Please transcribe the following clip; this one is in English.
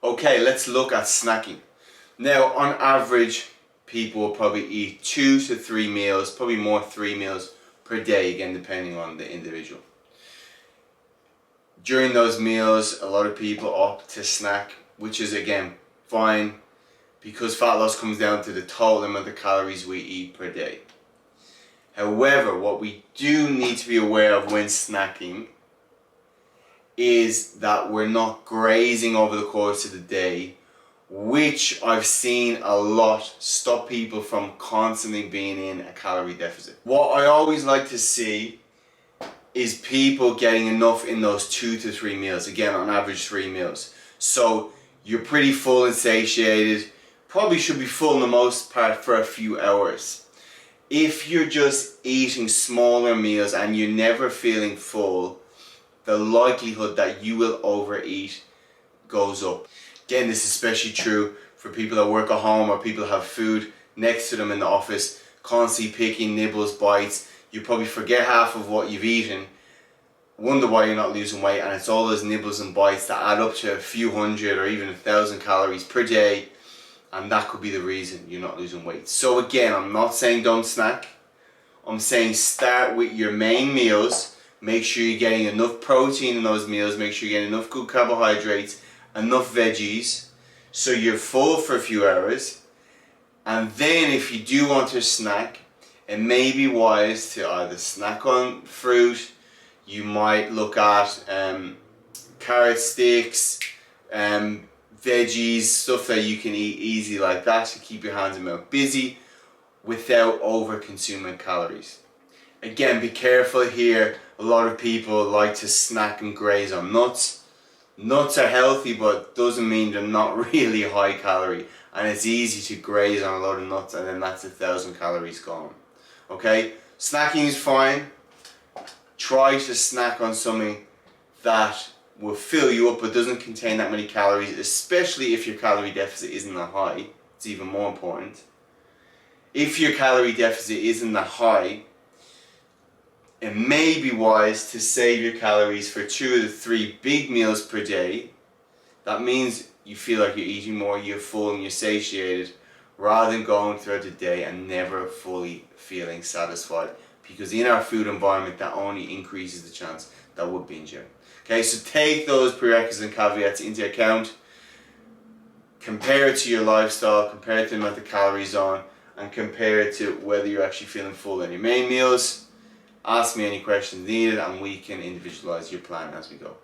Okay, let's look at snacking. Now, on average, people will probably eat 2 to 3 meals, probably more 3 meals per day, again, depending on the individual. During those meals, a lot of people opt to snack, which is, again, fine, because fat loss comes down to the total amount of calories we eat per day. However, what we do need to be aware of when snacking is that we're not grazing over the course of the day, which I've seen a lot stop people from constantly being in a calorie deficit. What I always like to see is people getting enough in those 2 to 3 meals, again on average 3 meals. So you're pretty full and satiated, probably should be full in the most part for a few hours. If you're just eating smaller meals and you're never feeling full, the likelihood that you will overeat goes up. Again, this is especially true for people that work at home or people that have food next to them in the office, constantly picking nibbles, bites. You probably forget half of what you've eaten, wonder why you're not losing weight, and it's all those nibbles and bites that add up to a few hundred or even 1,000 calories per day, and that could be the reason you're not losing weight. So again, I'm not saying don't snack. I'm saying start with your main meals. Make sure you're getting enough protein in those meals. Make sure you're getting enough good carbohydrates, enough veggies, so you're full for a few hours. And then if you do want to snack, it may be wise to either snack on fruit. You might look at carrot sticks, veggies, stuff that you can eat easy like that to keep your hands and mouth busy without over consuming calories. Again, be careful here. A lot of people like to snack and graze on nuts. Nuts are healthy, but doesn't mean they're not really high calorie, and it's easy to graze on a lot of nuts and then that's 1,000 calories gone. Okay, snacking is fine. Try to snack on something that will fill you up but doesn't contain that many calories, especially if your calorie deficit isn't that high. It's even more important. If your calorie deficit isn't that high, it may be wise to save your calories for 2 to 3 big meals per day. That means you feel like you're eating more, you're full and you're satiated, rather than going throughout the day and never fully feeling satisfied. Because in our food environment, that only increases the chance that we'll binge out. Okay, so take those prerequisites and caveats into account. Compare it to your lifestyle, compare it to the amount of calories on, and compare it to whether you're actually feeling full in your main meals. Ask me any questions needed and we can individualize your plan as we go.